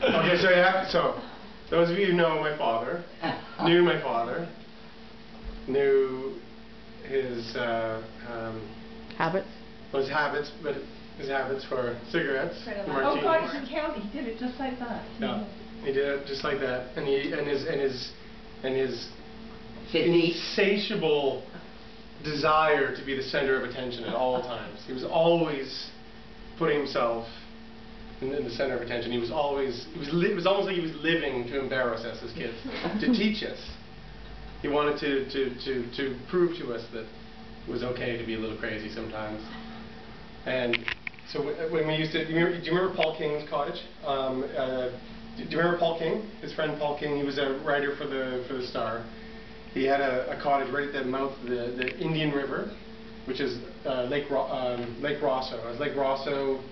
Okay, so yeah, so those of you who know my father, knew my father, knew his habits. Well, his habits, but his habits for cigarettes, martinis. Oh God, he can count. He did it just like that. Yeah, he did it just like that, and his insatiable desire to be the center of attention at all times. He was always putting himself in the center of attention. He was always, it was almost like he was living to embarrass us as kids, to teach us. He wanted to prove to us that it was okay to be a little crazy sometimes. And so when we used to, do you remember Paul King's cottage? Do you remember Paul King? His friend Paul King. He was a writer for the Star. He had a cottage right at the mouth of the Indian River, which is Lake Rosso. As Lake Rosso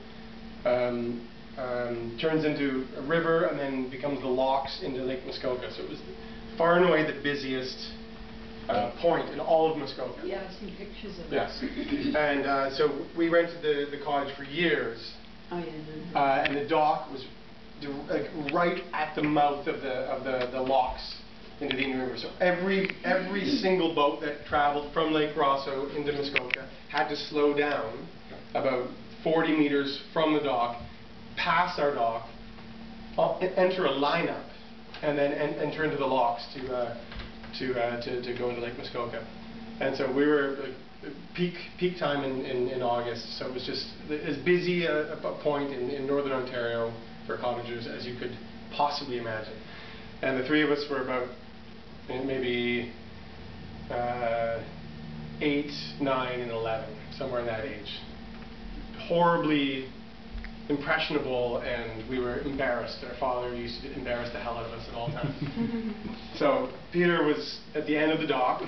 turns into a river and then becomes the locks into Lake Muskoka. So it was far and away the busiest point in all of Muskoka. Yeah, I've seen pictures of it. Yes. And so we rented the cottage for years. Oh yeah. And the dock was like right at the mouth of the locks into the Indian River. So every single boat that traveled from Lake Rosso into Muskoka had to slow down about 40 meters from the dock, pass our dock, enter a lineup, and then enter into the locks to go into Lake Muskoka. And so we were peak time in August, so it was just as busy a point in northern Ontario for cottagers as you could possibly imagine. And the three of us were about maybe 8, 9, and 11, somewhere in that age. Horribly impressionable, and we were embarrassed. Our father used to embarrass the hell out of us at all times. So Peter was at the end of the dock.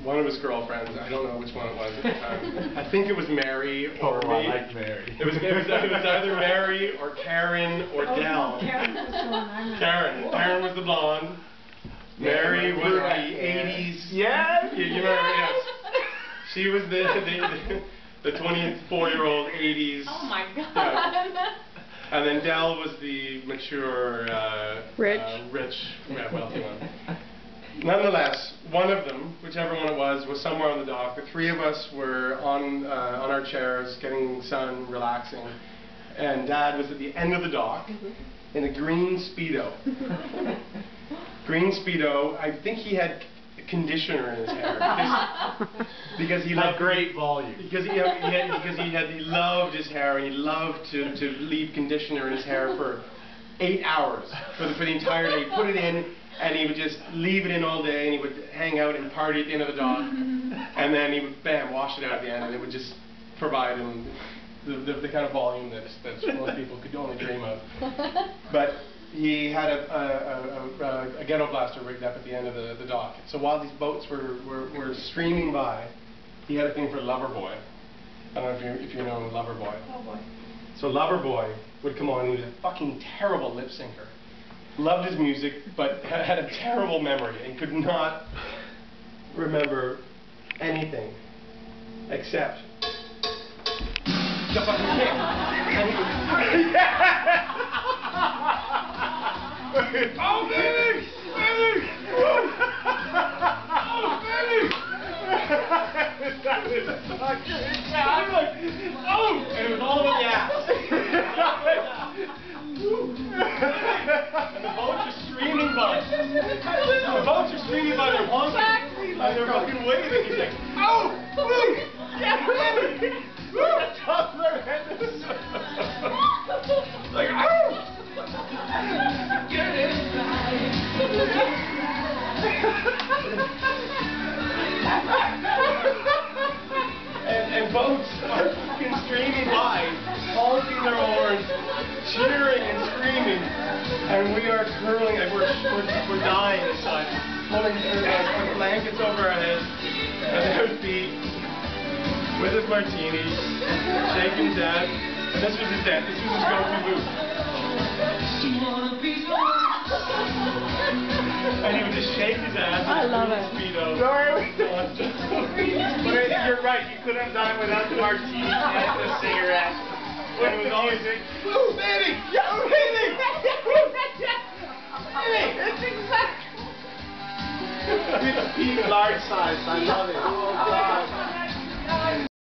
One of his girlfriends, I don't know which one it was at the time. I think it was Mary or me. I like Mary. It was either Mary or Karen or Dell. Karen was the one. Karen was the blonde. Mary was the 80s. Yes. You remember? Yes. She was the 24-year-old 80s. Oh my God. Yeah. And then Dell was the mature, rich, wealthy one. Nonetheless, one of them, whichever one it was somewhere on the dock. The three of us were on our chairs, getting sun, relaxing, and Dad was at the end of the dock in a green Speedo. Green Speedo. I think he had conditioner in his hair because he loved great volume. Because he loved his hair, and he loved to leave conditioner in his hair for 8 hours for the entire day. He'd put it in, and he would just leave it in all day, and he would hang out and party at the end of the dock, and then he would wash it out at the end, and it would just provide him the kind of volume that most people could only dream of. But he had a ghetto blaster rigged up at the end of the dock. So while these boats were streaming by, he had a thing for Loverboy. I don't know if you know Loverboy. Oh boy. So Loverboy would come on. He was a fucking terrible lip syncer. Loved his music, but had a terrible memory and could not remember anything except the fucking kick. And he would oh, baby! Baby! Oh, baby! That is fucking oh! And it was all about the ass. And the boats are streaming by. The boats are streaming by. They're honking. And they're fucking waving. He's like, oh! Woo! Yeah, baby! Woo! Like, oh! and boats are fucking streaming by, honking their horns, cheering and screaming, and we are curling, and we're dying inside, pulling our blankets over our heads, and their feet, with his martini, shaking Dad, and this was his dad, this was his go-to move. And he would just shake his ass. I love it. Speedo. But you're right, you couldn't have done it without the martini and the cigarette. With the music. Woo, baby! Yeah, baby! Baby, it's exact. With the large size, I love it.